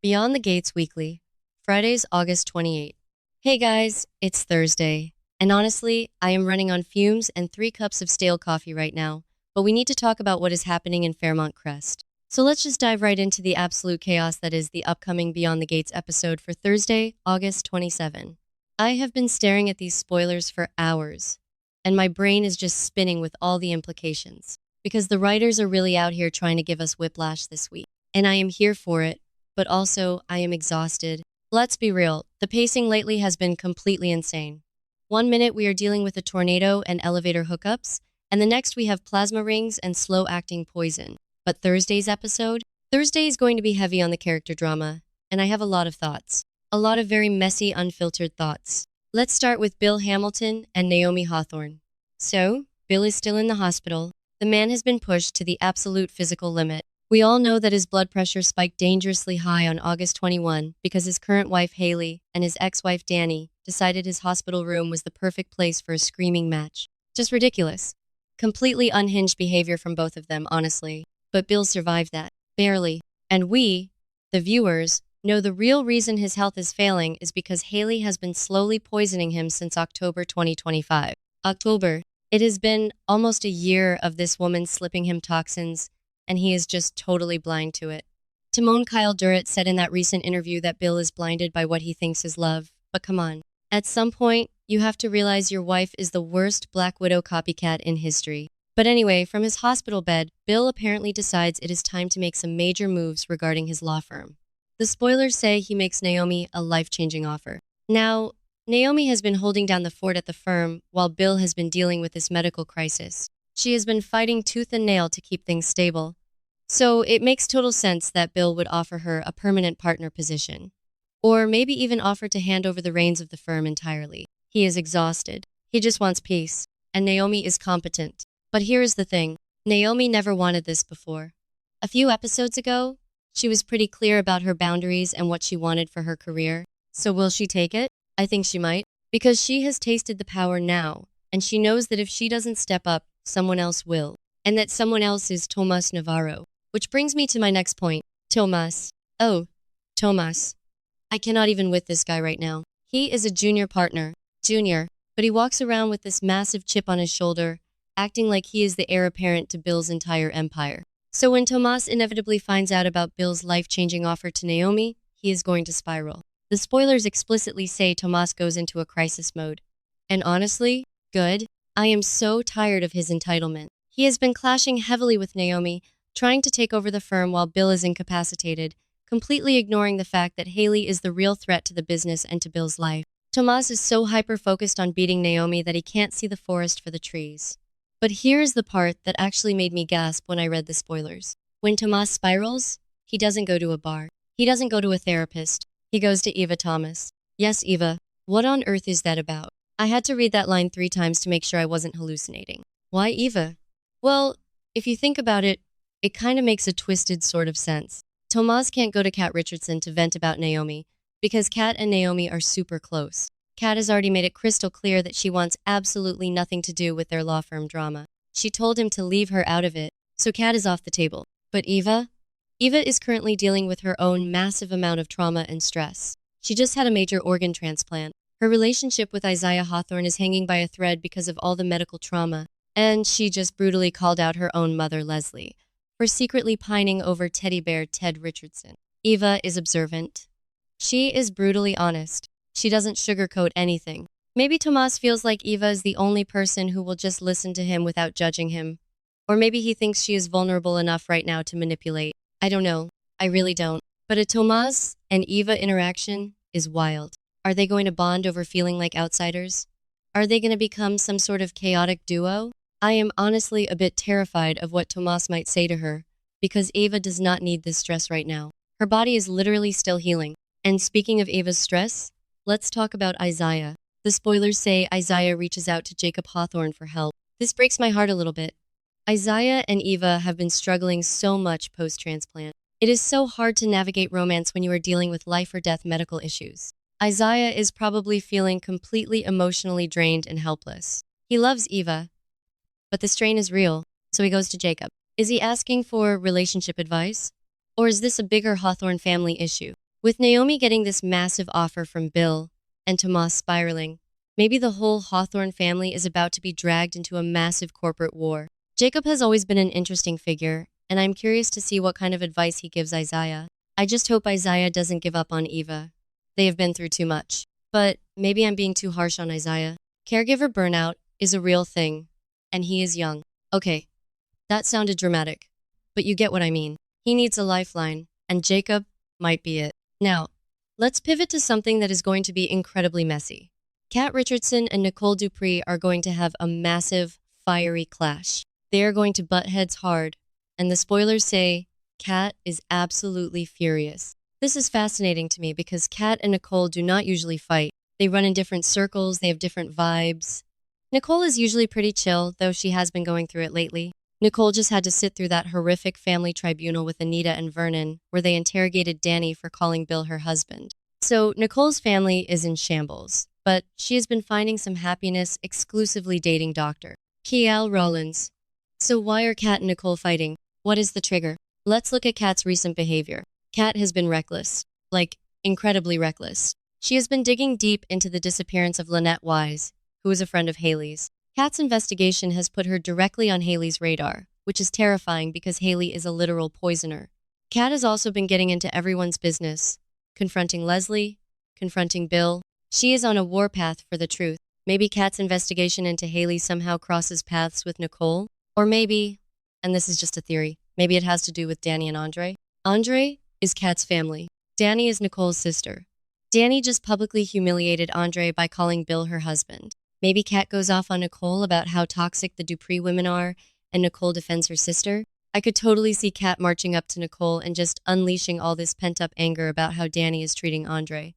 Beyond the Gates Weekly, Fridays, August 28. Hey guys, it's Thursday. And honestly, I am running on fumes and 3 cups of stale coffee right now, but we need to talk about what is happening in Fairmont Crest. So let's just dive right into the absolute chaos that is the upcoming Beyond the Gates episode for Thursday, August 27. I have been staring at these spoilers for hours, and my brain is just spinning with all the implications. Because the writers are really out here trying to give us whiplash this week. And I am here for it, but also I am exhausted. Let's be real, the pacing lately has been completely insane. One minute we are dealing with a tornado and elevator hookups, and the next we have plasma rings and slow-acting poison. But Thursday is going to be heavy on the character drama, and I have a lot of thoughts. A lot of very messy, unfiltered thoughts. Let's start with Bill Hamilton and Naomi Hawthorne. So, Bill is still in the hospital. The man has been pushed to the absolute physical limit. We all know that his blood pressure spiked dangerously high on August 21 because his current wife Haley and his ex-wife Danny decided his hospital room was the perfect place for a screaming match. Just ridiculous. Completely unhinged behavior from both of them, honestly. But Bill survived that. Barely. And we, the viewers, know the real reason his health is failing is because Haley has been slowly poisoning him since October 2025. October. It has been almost a year of this woman slipping him toxins, and he is just totally blind to it. Timon Kyle Durrett said in that recent interview that Bill is blinded by what he thinks is love. But come on. At some point, you have to realize your wife is the worst Black Widow copycat in history. But anyway, from his hospital bed, Bill apparently decides it is time to make some major moves regarding his law firm. The spoilers say he makes Naomi a life-changing offer. Now, Naomi has been holding down the fort at the firm while Bill has been dealing with this medical crisis. She has been fighting tooth and nail to keep things stable. So it makes total sense that Bill would offer her a permanent partner position. Or maybe even offer to hand over the reins of the firm entirely. He is exhausted. He just wants peace. And Naomi is competent. But here is the thing. Naomi never wanted this before. A few episodes ago, she was pretty clear about her boundaries and what she wanted for her career. So will she take it? I think she might. Because she has tasted the power now. And she knows that if she doesn't step up, someone else will. And that someone else is Tomas Navarro. Which brings me to my next point. Tomas. Oh, Tomas. I cannot even with this guy right now. He is a junior partner. Junior. But he walks around with this massive chip on his shoulder, acting like he is the heir apparent to Bill's entire empire. So when Tomas inevitably finds out about Bill's life-changing offer to Naomi, he is going to spiral. The spoilers explicitly say Tomas goes into a crisis mode. And honestly, good. I am so tired of his entitlement. He has been clashing heavily with Naomi, trying to take over the firm while Bill is incapacitated, completely ignoring the fact that Haley is the real threat to the business and to Bill's life. Tomas is so hyper-focused on beating Naomi that he can't see the forest for the trees. But here's the part that actually made me gasp when I read the spoilers. When Tomas spirals, he doesn't go to a bar. He doesn't go to a therapist. He goes to Eva Thomas. Yes, Eva. What on earth is that about? I had to read that line 3 times to make sure I wasn't hallucinating. Why Eva? Well, if you think about it, it kind of makes a twisted sort of sense. Tomas can't go to Kat Richardson to vent about Naomi because Kat and Naomi are super close. Kat has already made it crystal clear that she wants absolutely nothing to do with their law firm drama. She told him to leave her out of it, so Kat is off the table. But Eva? Eva is currently dealing with her own massive amount of trauma and stress. She just had a major organ transplant. Her relationship with Isaiah Hawthorne is hanging by a thread because of all the medical trauma. And she just brutally called out her own mother, Leslie, for secretly pining over teddy bear Ted Richardson. Eva is observant. She is brutally honest. She doesn't sugarcoat anything. Maybe Tomas feels like Eva is the only person who will just listen to him without judging him. Or maybe he thinks she is vulnerable enough right now to manipulate. I don't know. I really don't. But a Tomas and Eva interaction is wild. Are they going to bond over feeling like outsiders? Are they going to become some sort of chaotic duo? I am honestly a bit terrified of what Tomas might say to her, because Eva does not need this stress right now. Her body is literally still healing. And speaking of Eva's stress, let's talk about Isaiah. The spoilers say Isaiah reaches out to Jacob Hawthorne for help. This breaks my heart a little bit. Isaiah and Eva have been struggling so much post-transplant. It is so hard to navigate romance when you are dealing with life or death medical issues. Isaiah is probably feeling completely emotionally drained and helpless. He loves Eva, but the strain is real, so he goes to Jacob. Is he asking for relationship advice? Or is this a bigger Hawthorne family issue? With Naomi getting this massive offer from Bill and Tomas spiraling, maybe the whole Hawthorne family is about to be dragged into a massive corporate war. Jacob has always been an interesting figure, and I'm curious to see what kind of advice he gives Isaiah. I just hope Isaiah doesn't give up on Eva. They have been through too much. But maybe I'm being too harsh on Isaiah. Caregiver burnout is a real thing, and he is young. Okay, that sounded dramatic, but you get what I mean. He needs a lifeline, and Jacob might be it. Now, let's pivot to something that is going to be incredibly messy. Kat Richardson and Nicole Dupree are going to have a massive, fiery clash. They are going to butt heads hard, and the spoilers say Kat is absolutely furious. This is fascinating to me because Kat and Nicole do not usually fight. They run in different circles, they have different vibes. Nicole is usually pretty chill, though she has been going through it lately. Nicole just had to sit through that horrific family tribunal with Anita and Vernon, where they interrogated Danny for calling Bill her husband. So Nicole's family is in shambles, but she has been finding some happiness exclusively dating Dr. Kiel Rollins. So why are Kat and Nicole fighting? What is the trigger? Let's look at Kat's recent behavior. Kat has been reckless, like incredibly reckless. She has been digging deep into the disappearance of Lynette Wise, who is a friend of Haley's. Kat's investigation has put her directly on Haley's radar, which is terrifying because Haley is a literal poisoner. Kat has also been getting into everyone's business, confronting Leslie, confronting Bill. She is on a warpath for the truth. Maybe Kat's investigation into Haley somehow crosses paths with Nicole, or maybe, and this is just a theory, maybe it has to do with Danny and Andre. Andre is Kat's family. Danny is Nicole's sister. Danny just publicly humiliated Andre by calling Bill her husband. Maybe Kat goes off on Nicole about how toxic the Dupree women are, and Nicole defends her sister. I could totally see Kat marching up to Nicole and just unleashing all this pent-up anger about how Danny is treating Andre.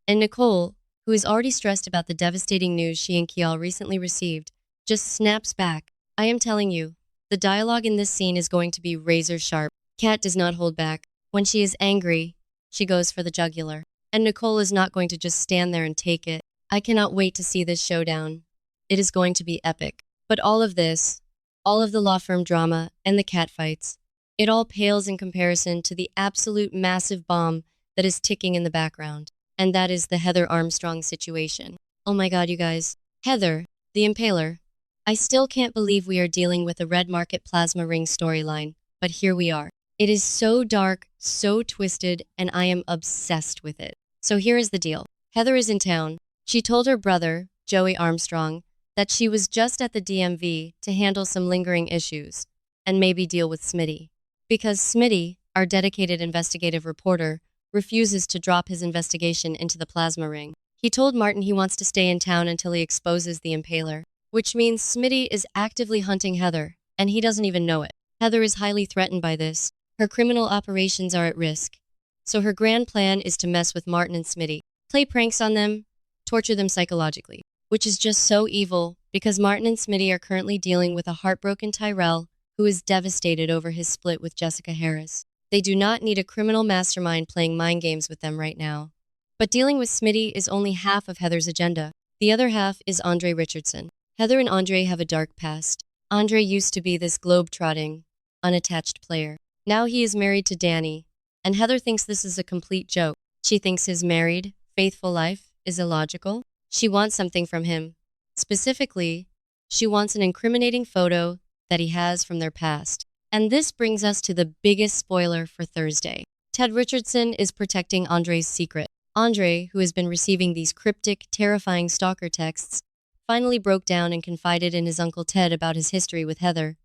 And Nicole, who is already stressed about the devastating news she and Kiel recently received, just snaps back. I am telling you, the dialogue in this scene is going to be razor sharp. Kat does not hold back. When she is angry, she goes for the jugular. And Nicole is not going to just stand there and take it. I cannot wait to see this showdown. It is going to be epic. But all of this, all of the law firm drama and the cat fights, it all pales in comparison to the absolute massive bomb that is ticking in the background. And that is the Heather Armstrong situation. Oh my god, you guys. Heather, the Impaler. I still can't believe we are dealing with a Red Market plasma ring storyline, but here we are. It is so dark, so twisted, and I am obsessed with it. So here is the deal. Heather is in town. She told her brother, Joey Armstrong, that she was just at the DMV to handle some lingering issues and maybe deal with Smitty. Because Smitty, our dedicated investigative reporter, refuses to drop his investigation into the plasma ring. He told Martin he wants to stay in town until he exposes the Impaler, which means Smitty is actively hunting Heather, and he doesn't even know it. Heather is highly threatened by this. Her criminal operations are at risk. So her grand plan is to mess with Martin and Smitty, play pranks on them, torture them psychologically, which is just so evil because Martin and Smitty are currently dealing with a heartbroken Tyrell who is devastated over his split with Jessica Harris. They do not need a criminal mastermind playing mind games with them right now. But dealing with Smitty is only half of Heather's agenda. The other half is Andre Richardson. Heather and Andre have a dark past. Andre used to be this globe-trotting, unattached player. Now he is married to Danny, and Heather thinks this is a complete joke. She thinks his married, faithful life is illogical. She wants something from him. Specifically, she wants an incriminating photo that he has from their past. And this brings us to the biggest spoiler for Thursday. Ted Richardson is protecting Andre's secret. Andre, who has been receiving these cryptic, terrifying stalker texts, finally broke down and confided in his Uncle Ted about his history with Heather.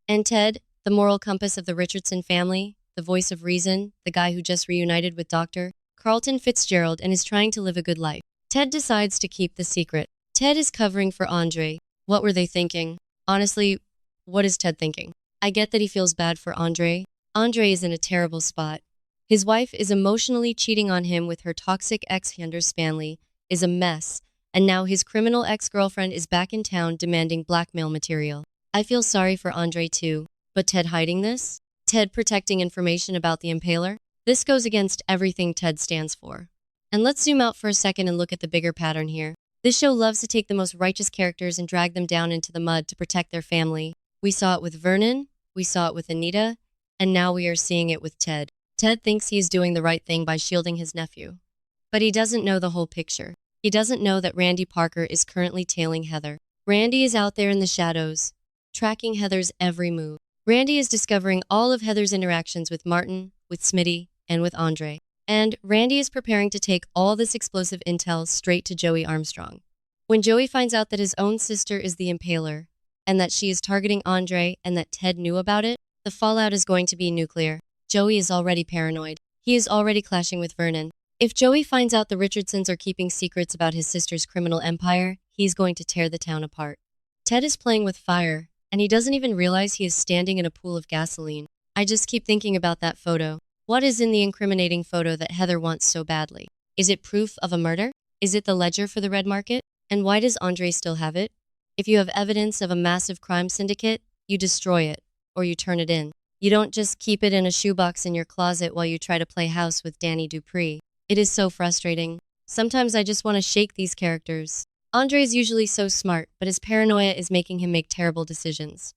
And Ted, the moral compass of the Richardson family, the voice of reason, the guy who just reunited with Dr. Carlton Fitzgerald and is trying to live a good life. Ted decides to keep the secret. Ted is covering for Andre. What were they thinking? Honestly, what is Ted thinking? I get that he feels bad for Andre. Andre is in a terrible spot. His wife is emotionally cheating on him with her toxic ex Anders Spanley, is a mess, and now his criminal ex-girlfriend is back in town demanding blackmail material. I feel sorry for Andre too. But Ted hiding this? Ted protecting information about the Impaler? This goes against everything Ted stands for. And let's zoom out for a second and look at the bigger pattern here. This show loves to take the most righteous characters and drag them down into the mud to protect their family. We saw it with Vernon, we saw it with Anita, and now we are seeing it with Ted. Ted thinks he is doing the right thing by shielding his nephew. But he doesn't know the whole picture. He doesn't know that Randy Parker is currently tailing Heather. Randy is out there in the shadows, tracking Heather's every move. Randy is discovering all of Heather's interactions with Martin, with Smitty, and with Andre. And Randy is preparing to take all this explosive intel straight to Joey Armstrong. When Joey finds out that his own sister is the Impaler, and that she is targeting Andre and that Ted knew about it, the fallout is going to be nuclear. Joey is already paranoid. He is already clashing with Vernon. If Joey finds out the Richardsons are keeping secrets about his sister's criminal empire, he's going to tear the town apart. Ted is playing with fire, and he doesn't even realize he is standing in a pool of gasoline. I just keep thinking about that photo. What is in the incriminating photo that Heather wants so badly? Is it proof of a murder? Is it the ledger for the red market? And why does Andre still have it? If you have evidence of a massive crime syndicate, you destroy it, or you turn it in. You don't just keep it in a shoebox in your closet while you try to play house with Danny Dupree. It is so frustrating. Sometimes I just want to shake these characters. Andre is usually so smart, but his paranoia is making him make terrible decisions.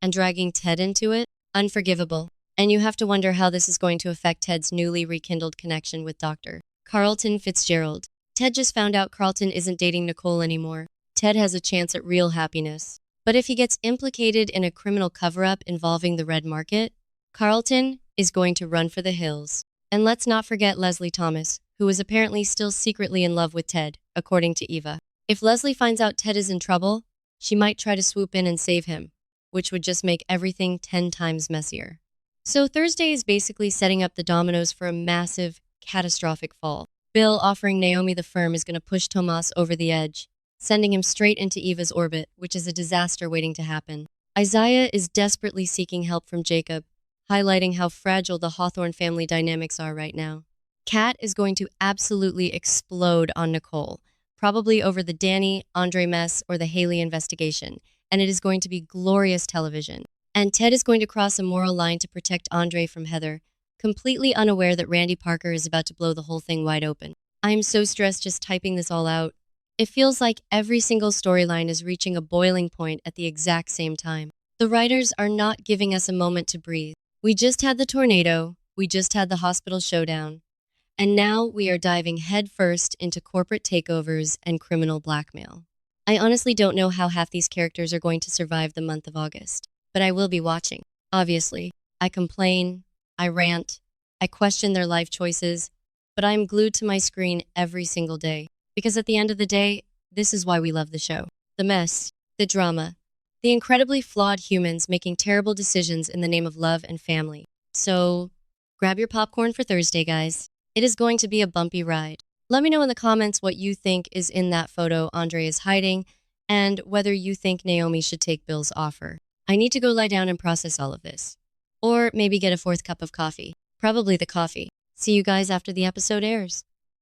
And dragging Ted into it? Unforgivable. And you have to wonder how this is going to affect Ted's newly rekindled connection with Dr. Carlton Fitzgerald. Ted just found out Carlton isn't dating Nicole anymore. Ted has a chance at real happiness. But if he gets implicated in a criminal cover-up involving the red market, Carlton is going to run for the hills. And let's not forget Leslie Thomas, who is apparently still secretly in love with Ted, according to Eva. If Leslie finds out Ted is in trouble, she might try to swoop in and save him, which would just make everything 10 times messier. So Thursday is basically setting up the dominoes for a massive, catastrophic fall. Bill offering Naomi the firm is going to push Tomas over the edge, sending him straight into Eva's orbit, which is a disaster waiting to happen. Isaiah is desperately seeking help from Jacob, highlighting how fragile the Hawthorne family dynamics are right now. Kat is going to absolutely explode on Nicole, probably over the Danny, Andre mess, or the Haley investigation, and it is going to be glorious television. And Ted is going to cross a moral line to protect Andre from Heather, completely unaware that Randy Parker is about to blow the whole thing wide open. I am so stressed just typing this all out. It feels like every single storyline is reaching a boiling point at the exact same time. The writers are not giving us a moment to breathe. We just had the tornado, we just had the hospital showdown, and now we are diving headfirst into corporate takeovers and criminal blackmail. I honestly don't know how half these characters are going to survive the month of August, but I will be watching. Obviously, I complain, I rant, I question their life choices, but I am glued to my screen every single day. Because at the end of the day, this is why we love the show. The mess, the drama, the incredibly flawed humans making terrible decisions in the name of love and family. So, grab your popcorn for Thursday, guys. It is going to be a bumpy ride. Let me know in the comments what you think is in that photo Andre is hiding, and whether you think Naomi should take Bill's offer. I need to go lie down and process all of this. Or maybe get a fourth cup of coffee. Probably the coffee. See you guys after the episode airs.